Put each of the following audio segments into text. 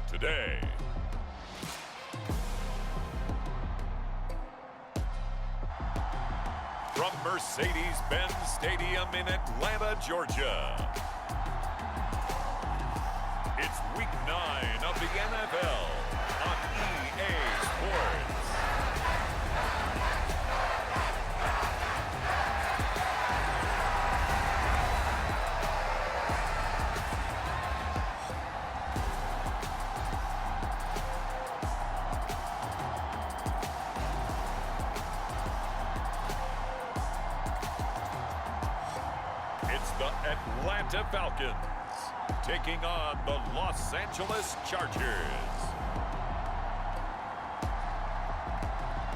today. From Mercedes-Benz Stadium in Atlanta, Georgia, it's Week 9 of the NFL on EA Sports. It's the Atlanta Falcons taking on the Los Angeles Chargers.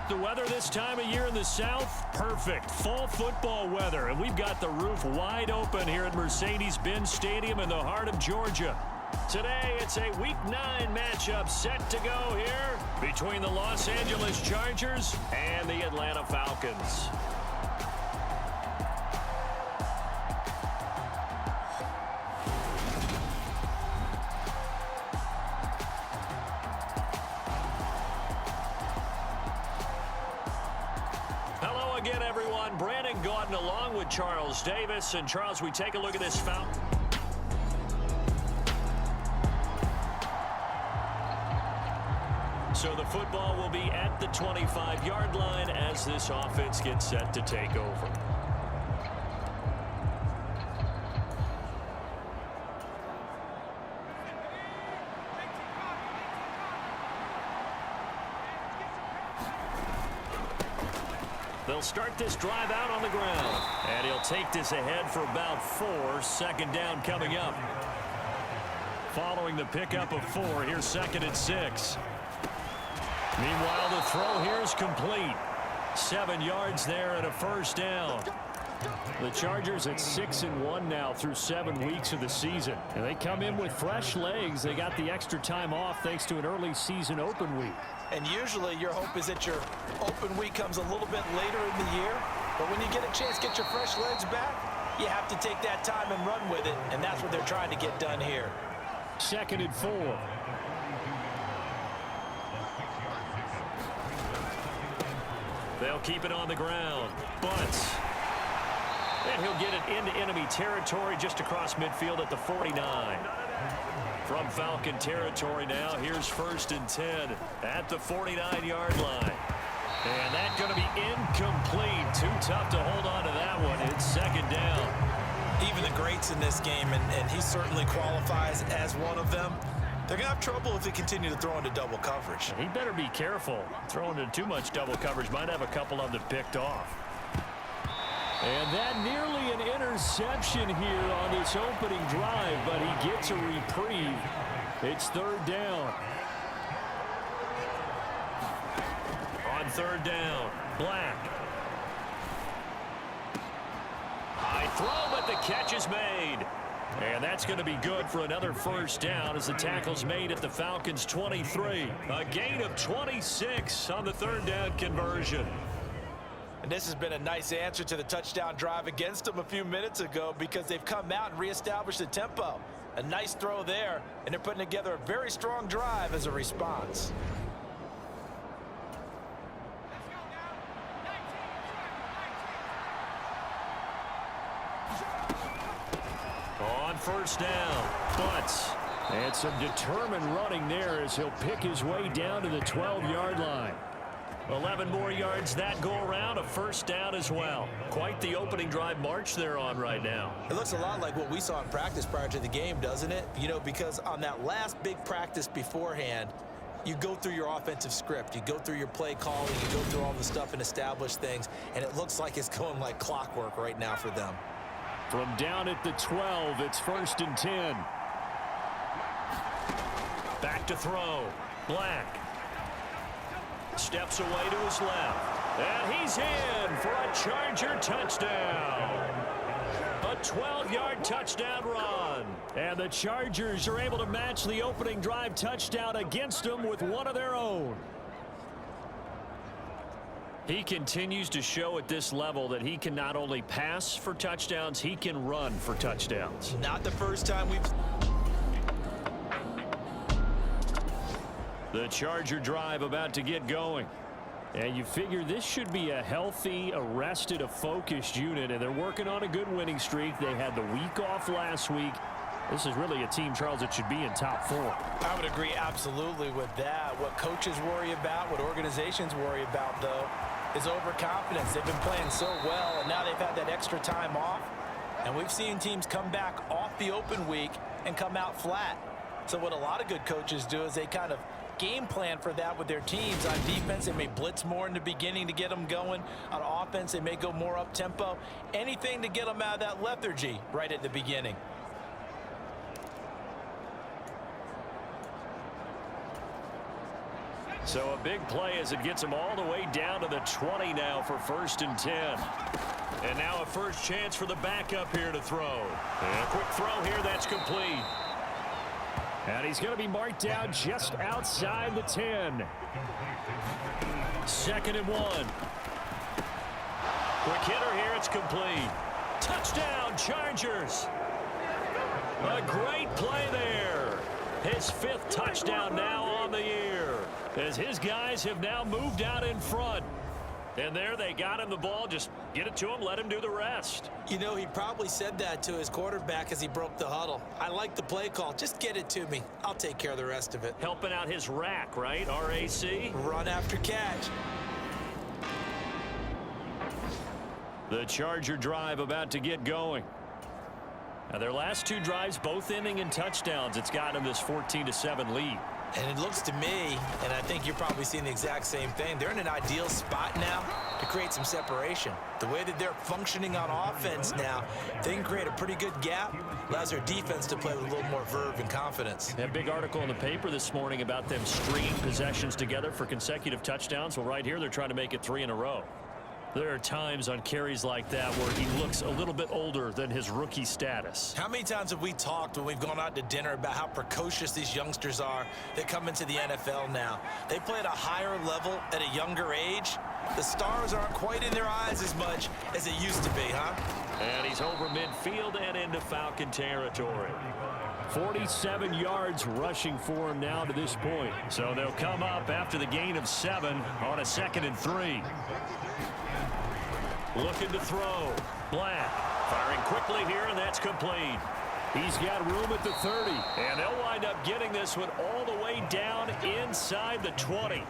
The weather this time of year in the South, perfect. Fall football weather, and we've got the roof wide open here at Mercedes-Benz Stadium in the heart of Georgia. Today, it's a Week 9 matchup set to go here between the Los Angeles Chargers and the Atlanta Falcons. Hello again, everyone. Brandon Gaudin along with Charles Davis. And Charles, we take a look at this foul. So the football will be at the 25-yard line as this offense gets set to take over. They'll start this drive out on the ground. And he'll take this ahead for about 4. Second down coming up. Following the pickup of 4, here's 2nd and 6. Meanwhile, the throw here is complete. 7 yards there and a first down. The Chargers at 6-1 now through 7 weeks of the season. And they come in with fresh legs. They got the extra time off thanks to an early season open week. And usually your hope is that your open week comes a little bit later in the year. But when you get a chance to get your fresh legs back, you have to take that time and run with it. And that's what they're trying to get done here. 2nd and 4. They'll keep it on the ground. Bunts. And he'll get it into enemy territory just across midfield at the 49. From Falcon territory now, here's 1st and 10 at the 49-yard line. And that's going to be incomplete. Too tough to hold on to that one. It's 2nd down. Even the greats in this game, and he certainly qualifies as one of them, they're going to have trouble if they continue to throw into double coverage. He better be careful. Throwing into too much double coverage might have a couple of them picked off. And that nearly an interception here on this opening drive, but he gets a reprieve. It's 3rd down. On 3rd down, Black. High throw, but the catch is made. And that's going to be good for another first down as the tackle's made at the Falcons' 23. A gain of 26 on the 3rd down conversion. And this has been a nice answer to the touchdown drive against them a few minutes ago because they've come out and reestablished the tempo. A nice throw there, and they're putting together a very strong drive as a response. On 1st down, Butts. And some determined running there as he'll pick his way down to the 12-yard line. 11 more yards that go around, a first down as well. Quite the opening drive march they're on right now. It looks a lot like what we saw in practice prior to the game, doesn't it? You know, because on that last big practice beforehand, you go through your offensive script, you go through your play calling, you go through all the stuff and establish things, and it looks like it's going like clockwork right now for them. From down at the 12, it's 1st and 10. Back to throw. Black. Steps away to his left. And he's in for a Charger touchdown. A 12-yard touchdown run. And the Chargers are able to match the opening drive touchdown against them with one of their own. He continues to show at this level that he can not only pass for touchdowns, he can run for touchdowns. Not the first time we've... The Charger drive about to get going. And you figure this should be a healthy, arrested, a focused unit, and they're working on a good winning streak. They had the week off last week. This is really a team, Charles, that should be in top 4. I would agree absolutely with that. What coaches worry about, what organizations worry about, though, is overconfidence. They've been playing so well, and now they've had that extra time off. And we've seen teams come back off the open week and come out flat. So what a lot of good coaches do is they kind of game plan for that with their teams. On defense, they may blitz more in the beginning to get them going. On offense, they may go more up-tempo. Anything to get them out of that lethargy right at the beginning. So a big play as it gets them all the way down to the 20 now for 1st and 10. And now a first chance for the backup here to throw. And a quick throw here, that's complete. And he's going to be marked down just outside the 10. 2nd and 1. Quick hitter here, it's complete. Touchdown, Chargers. A great play there. His 5th touchdown now on the year, as his guys have now moved out in front. And there they got him the ball. Just get it to him, let him do the rest. You know, he probably said that to his quarterback as he broke the huddle. I like the play call. Just get it to me. I'll take care of the rest of it. Helping out his rack, right? RAC? Run after catch. The Charger drive about to get going. Now their last 2 drives, both ending in touchdowns. It's gotten them this 14-7 lead. And it looks to me, and I think you're probably seeing the exact same thing, they're in an ideal spot now to create some separation. The way that they're functioning on offense now, they can create a pretty good gap, allows their defense to play with a little more verve and confidence. That big article in the paper this morning about them stringing possessions together for consecutive touchdowns. Well, right here, they're trying to make it 3 in a row. There are times on carries like that where he looks a little bit older than his rookie status. How many times have we talked when we've gone out to dinner about how precocious these youngsters are that come into the NFL now? They play at a higher level at a younger age. The stars aren't quite in their eyes as much as it used to be, huh? And he's over midfield and into Falcon territory. 47 yards rushing for him now to this point. So they'll come up after the gain of 7 on a 2nd and 3. Looking to throw. Black firing quickly here, and that's complete. He's got room at the 30, and they'll wind up getting this one all the way down inside the 20.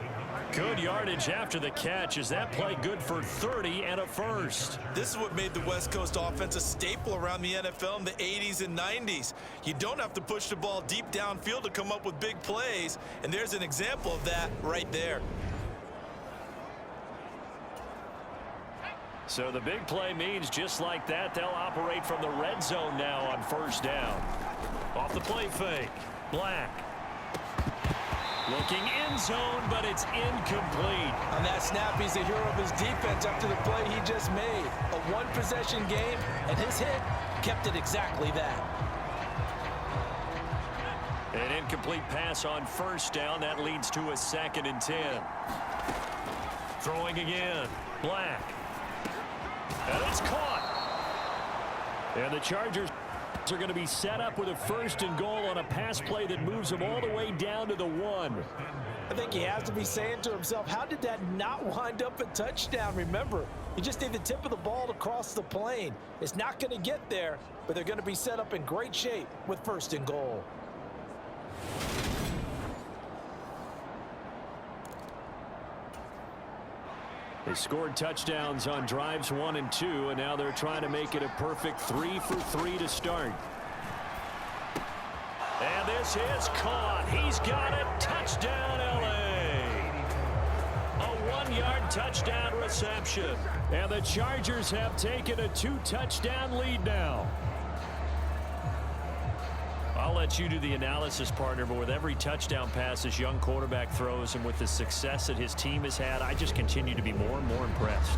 Good yardage after the catch. Is that play good for 30 and a first? This is what made the West Coast offense a staple around the NFL in the 80s and 90s. You don't have to push the ball deep downfield to come up with big plays, and there's an example of that right there. So the big play means just like that, they'll operate from the red zone now on 1st down. Off the play fake. Black. Looking end zone, but it's incomplete. On that snap, he's the hero of his defense after the play he just made. A one-possession game, and his hit kept it exactly that. An incomplete pass on 1st down. That leads to a 2nd and 10. Throwing again. Black. And it's caught. And the Chargers are going to be set up with a 1st and goal on a pass play that moves them all the way down to the 1. I think he has to be saying to himself, how did that not wind up a touchdown? Remember, you just need the tip of the ball to cross the plane. It's not going to get there, but they're going to be set up in great shape with 1st and goal. They scored touchdowns on drives 1 and 2, and now they're trying to make it a perfect 3 for 3 to start. And this is caught. He's got it. Touchdown, L.A. A 1-yard touchdown reception. And the Chargers have taken a 2-touchdown lead now. I'll let you do the analysis, partner, but with every touchdown pass this young quarterback throws and with the success that his team has had, I just continue to be more and more impressed.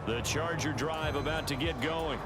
The Charger drive about to get going.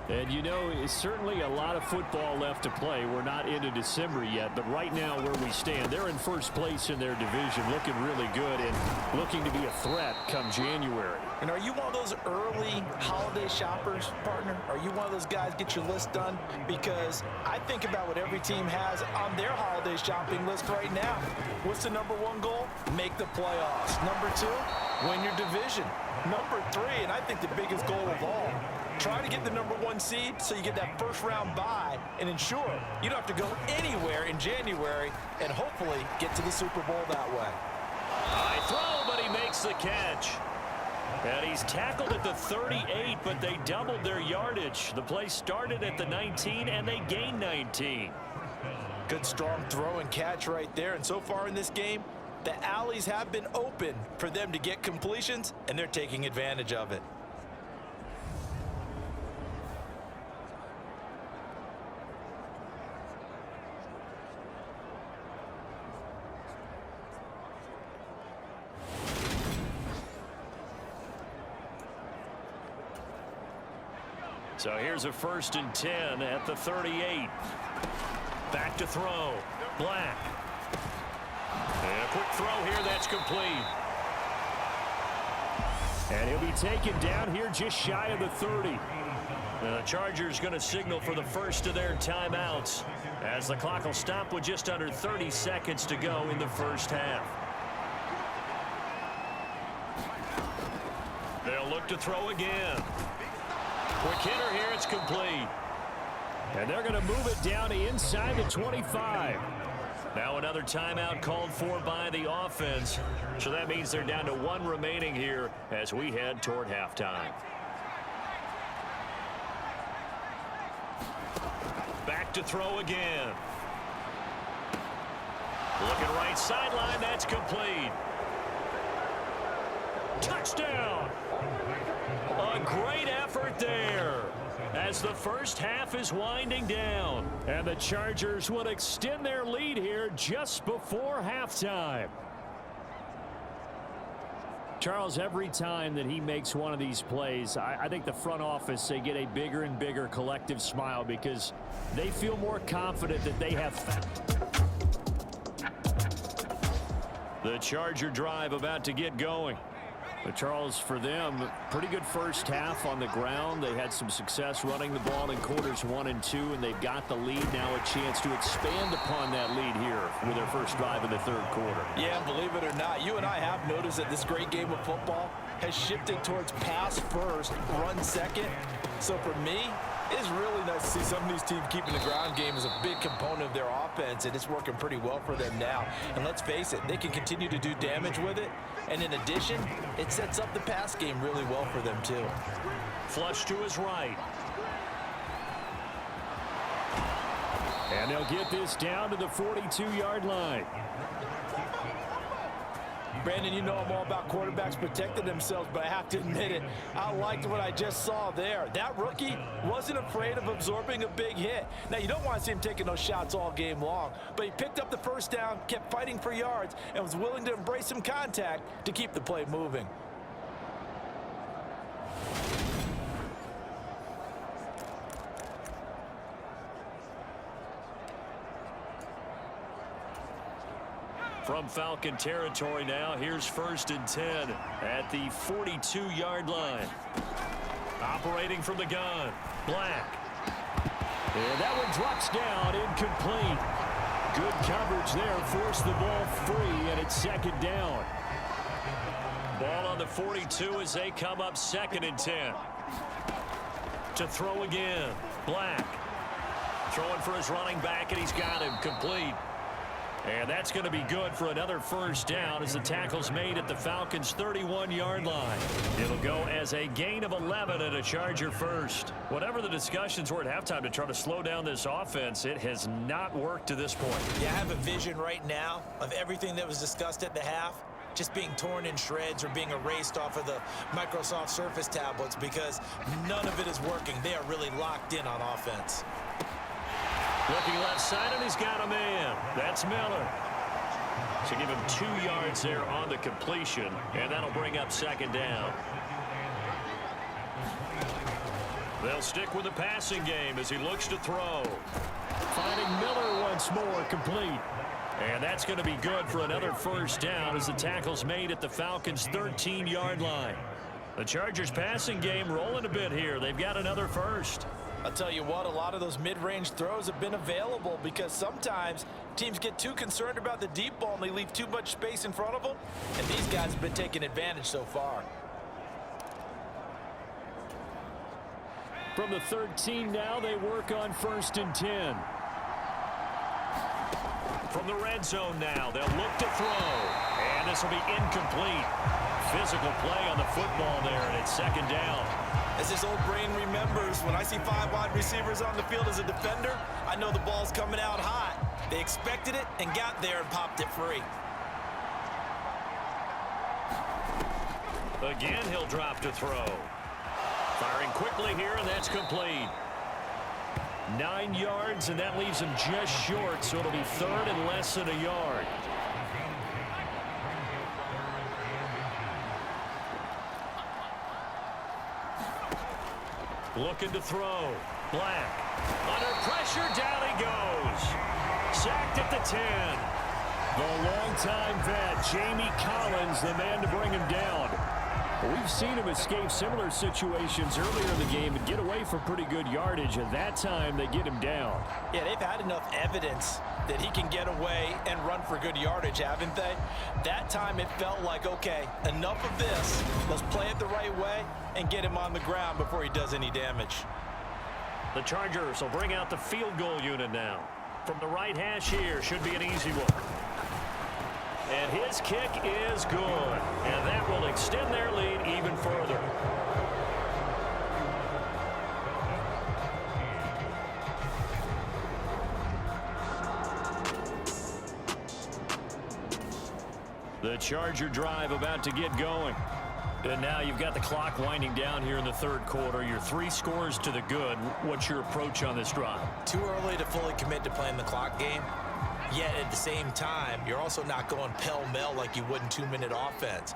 And, you know, it's certainly a lot of football left to play. We're not into December yet, but right now where we stand, they're in first place in their division, looking really good and looking to be a threat come January. And are you one of those early holiday shoppers, partner? Are you one of those guys get your list done? Because I think about what every team has on their holiday shopping list right now. What's the number one goal? Make the playoffs. Number two, win your division. Number three, and I think the biggest goal of all, try to get the number one seed so you get that first round bye and ensure you don't have to go anywhere in January and hopefully get to the Super Bowl that way. High throw, but he makes the catch. And he's tackled at the 38, but they doubled their yardage. The play started at the 19, and they gained 19. Good strong throw and catch right there. And so far in this game, the alleys have been open for them to get completions, and they're taking advantage of it. So here's a 1st and 10 at the 38. Back to throw. Black. And a quick throw here that's complete. And he'll be taken down here just shy of the 30. The Chargers going to signal for the first of their timeouts as the clock will stop with just under 30 seconds to go in the first half. They'll look to throw again. Quick hitter here, it's complete. And they're going to move it down to inside the 25. Now another timeout called for by the offense. So that means they're down to one remaining here as we head toward halftime. Back to throw again. Looking right sideline, that's complete. Touchdown! A great effort there as the first half is winding down. And the Chargers will extend their lead here just before halftime. Charles, every time that he makes one of these plays, I think the front office, they get a bigger and bigger collective smile because they feel more confident that they have. The Charger drive about to get going. But Charles, for them, pretty good first half on the ground. They had some success running the ball in quarters 1 and 2, and they've got the lead now, a chance to expand upon that lead here with their first drive in the third quarter. Yeah, believe it or not, you and I have noticed that this great game of football has shifted towards pass first, run second. So for me, it's really nice to see some of these teams keeping the ground game as a big component of their offense, and it's working pretty well for them now. And let's face it, they can continue to do damage with it. And in addition, it sets up the pass game really well for them too. Flush to his right. And they'll get this down to the 42-yard line. Brandon, you know I'm all about quarterbacks protecting themselves, but I have to admit it, I liked what I just saw there. That rookie wasn't afraid of absorbing a big hit. Now, you don't want to see him taking those shots all game long, but he picked up the first down, kept fighting for yards, and was willing to embrace some contact to keep the play moving. From Falcon territory now, here's 1st and 10 at the 42-yard line. Operating from the gun, Black. And that one drops down, incomplete. Good coverage there, forced the ball free, and it's 2nd down. Ball on the 42 as they come up 2nd and 10. To throw again, Black. Throwing for his running back, and he's got him complete. And that's going to be good for another first down as the tackle's made at the Falcons' 31-yard line. It'll go as a gain of 11 and a Charger first. Whatever the discussions were at halftime to try to slow down this offense, it has not worked to this point. Yeah, I have a vision right now of everything that was discussed at the half just being torn in shreds or being erased off of the Microsoft Surface tablets because none of it is working. They are really locked in on offense. Looking left side, and he's got a man. That's Miller. So give him 2 yards there on the completion, and that'll bring up 2nd down. They'll stick with the passing game as he looks to throw. Finding Miller once more, complete. And that's going to be good for another first down as the tackle's made at the Falcons' 13-yard line. The Chargers' passing game rolling a bit here. They've got another first. I'll tell you what, a lot of those mid-range throws have been available because sometimes teams get too concerned about the deep ball and they leave too much space in front of them. And these guys have been taking advantage so far. From the 13 now, they work on 1st and 10. From the red zone now, they'll look to throw. And this will be incomplete. Physical play on the football there, and it's 2nd down. As his old brain remembers, when I see 5 wide receivers on the field as a defender, I know the ball's coming out hot. They expected it and got there and popped it free. Again, he'll drop to throw. Firing quickly here, and that's complete. 9 yards, and that leaves him just short, so it'll be 3rd and less than a yard. Looking to throw. Black. Under pressure, down he goes. Sacked at the 10. The longtime vet, Jamie Collins, the man to bring him down. We've seen him escape similar situations earlier in the game and get away for pretty good yardage, and that time they get him down. Yeah, they've had enough evidence that he can get away and run for good yardage, haven't they? That time it felt like, okay, enough of this. Let's play it the right way and get him on the ground before he does any damage. The Chargers will bring out the field goal unit now. From the right hash here, should be an easy one. And his kick is good. And that will extend their lead even further. The Charger drive about to get going. And now you've got the clock winding down here in the 3rd quarter. You're 3 scores to the good. What's your approach on this drive? Too early to fully commit to playing the clock game. Yet at the same time, you're also not going pell-mell like you would in 2-minute offense.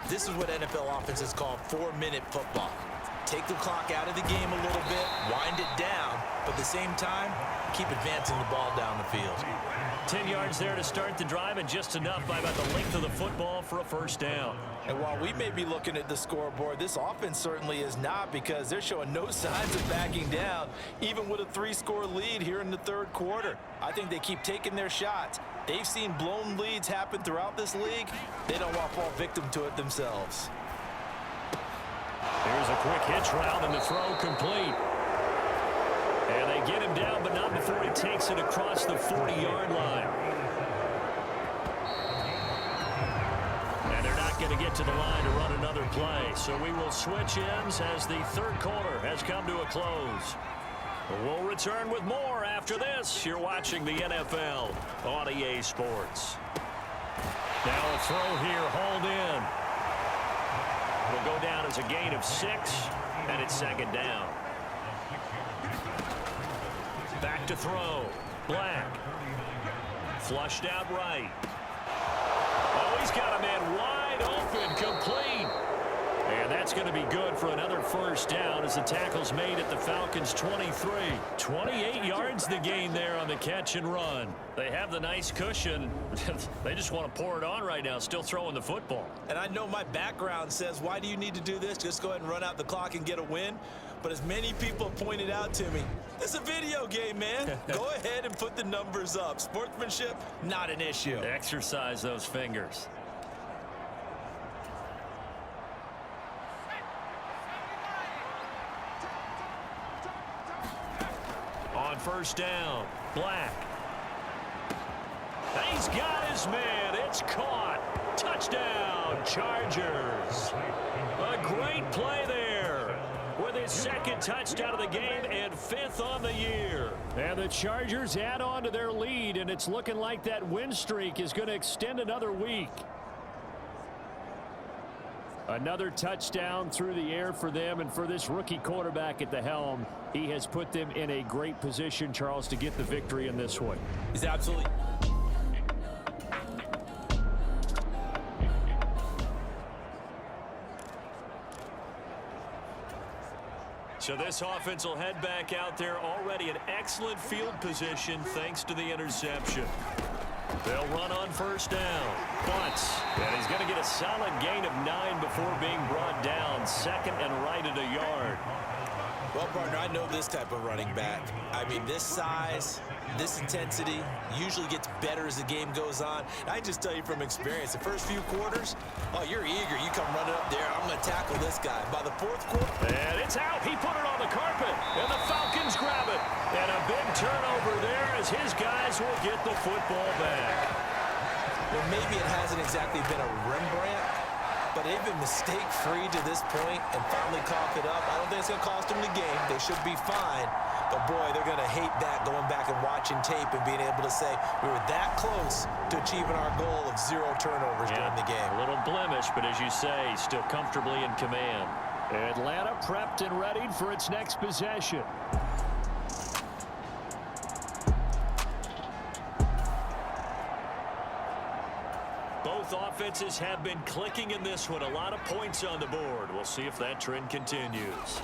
This is what NFL offenses call 4-minute football. Take the clock out of the game a little bit, wind it down, but at the same time, keep advancing the ball down the field. 10 yards there to start the drive, and just enough by about the length of the football for a first down. And while we may be looking at the scoreboard, this offense certainly is not, because they're showing no signs of backing down, even with a 3-score lead here in the 3rd quarter. I think they keep taking their shots. They've seen blown leads happen throughout this league. They don't want to fall victim to it themselves. Here's a quick hitch route, and the throw complete. And they get him down, but not before he takes it across the 40-yard line. And they're not going to get to the line to run another play. So we will switch ends as the 3rd quarter has come to a close. We'll return with more after this. You're watching the NFL on EA Sports. Now a throw here, hauled in. Will go down as a gain of 6, and it's 2nd down. Back to throw. Black. Flushed out right. Oh, he's got a man wide open, complete. And that's going to be good for another first down as the tackle's made at the Falcons' 23. 28 yards the gain there on the catch and run. They have the nice cushion. They just want to pour it on right now, still throwing the football. And I know my background says, why do you need to do this? Just go ahead and run out the clock and get a win. But as many people pointed out to me, it's a video game, man. Go ahead and put the numbers up. Sportsmanship, not an issue. Exercise those fingers. On first down, Black. He's got his man. It's caught. Touchdown, Chargers. A great play there with his 2nd touchdown of the game and 5th on the year. And the Chargers add on to their lead, and it's looking like that win streak is going to extend another week. Another touchdown through the air for them, and for this rookie quarterback at the helm, he has put them in a great position, Charles, to get the victory in this one. He's absolutely... So this this offense will head back out there. Already an excellent field position thanks to the interception. They'll run on first down. Bunts. And he's going to get a solid gain of 9 before being brought down. Second and right at a yard. Well, partner, I know this type of running back. I mean, this size, this intensity usually gets better as the game goes on. I just tell you from experience, the first few quarters, oh, you're eager. You come running up there. I'm going to tackle this guy. By the fourth quarter. And it's out. He put it on the carpet. And the Falcons grab it. And a big turnover there as his guys will get the football back. Well, maybe it hasn't exactly been a Rembrandt, but they've been mistake-free to this point and finally coughed it up. I don't think it's going to cost them the game. They should be fine. But, boy, they're going to hate that going back and watching tape and being able to say we were that close to achieving our goal of 0 turnovers during the game. A little blemish, but as you say, still comfortably in command. Atlanta prepped and readied for its next possession. Both offenses have been clicking in this one. A lot of points on the board. We'll see if that trend continues.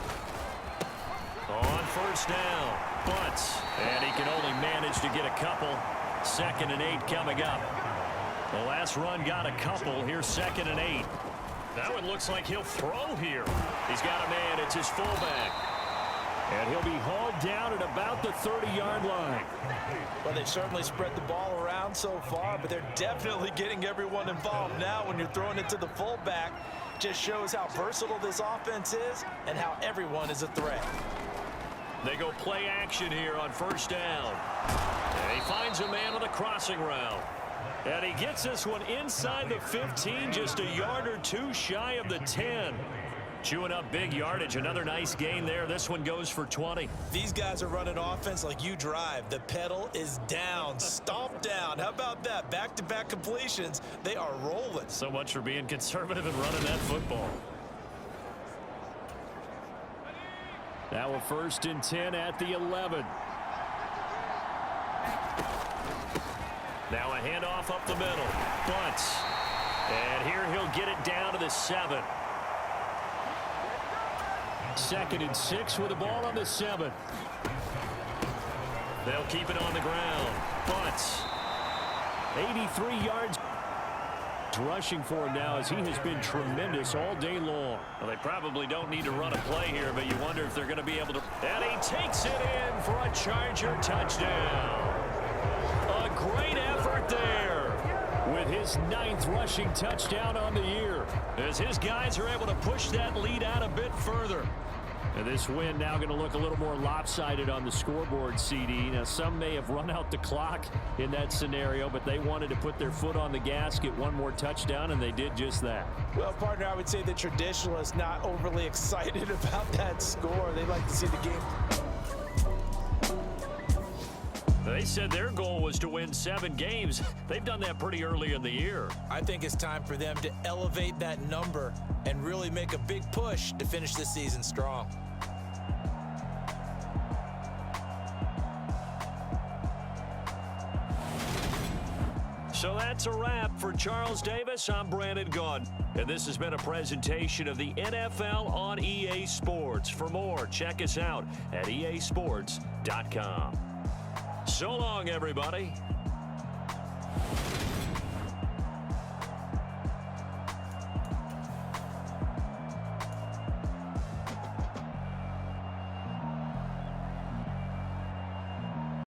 On first down, Bunts. And he can only manage to get a couple. 2nd and 8 coming up. The last run got a couple. Here's 2nd and 8. That one looks like he'll throw here. He's got a man. It's his fullback. And he'll be hauled down at about the 30-yard line. Well, they've certainly spread the ball around so far, but they're definitely getting everyone involved now when you're throwing it to the fullback. Just shows how versatile this offense is and how everyone is a threat. They go play action here on first down. And he finds a man on the crossing route. And he gets this one inside the 15, just a yard or two shy of the 10. Chewing up big yardage. Another nice gain there. This one goes for 20. These guys are running offense like you drive. The pedal is down, stomped down. How about that? Back-to-back completions. They are rolling. So much for being conservative and running that football. Now a 1st and 10 at the 11. Now a handoff up the middle. Bunts. And here he'll get it down to the 7. 2nd and 6 with the ball on the 7. They'll keep it on the ground. Bunts. 83 yards. Rushing for him now as he has been tremendous all day long. Well, they probably don't need to run a play here, but you wonder if they're going to be able to. And he takes it in for a Charger touchdown. A great effort there with his 9th rushing touchdown on the year as his guys are able to push that lead out a bit further. And this win now going to look a little more lopsided on the scoreboard, CD. Now, some may have run out the clock in that scenario, but they wanted to put their foot on the gas, get one more touchdown, and they did just that. Well, partner, I would say the traditionalists not overly excited about that score. They like to see the game. They said their goal was to win 7 games. They've done that pretty early in the year. I think it's time for them to elevate that number and really make a big push to finish this season strong. So that's a wrap for Charles Davis. I'm Brandon Gaudin, and this has been a presentation of the NFL on EA Sports. For more, check us out at easports.com. So long, everybody.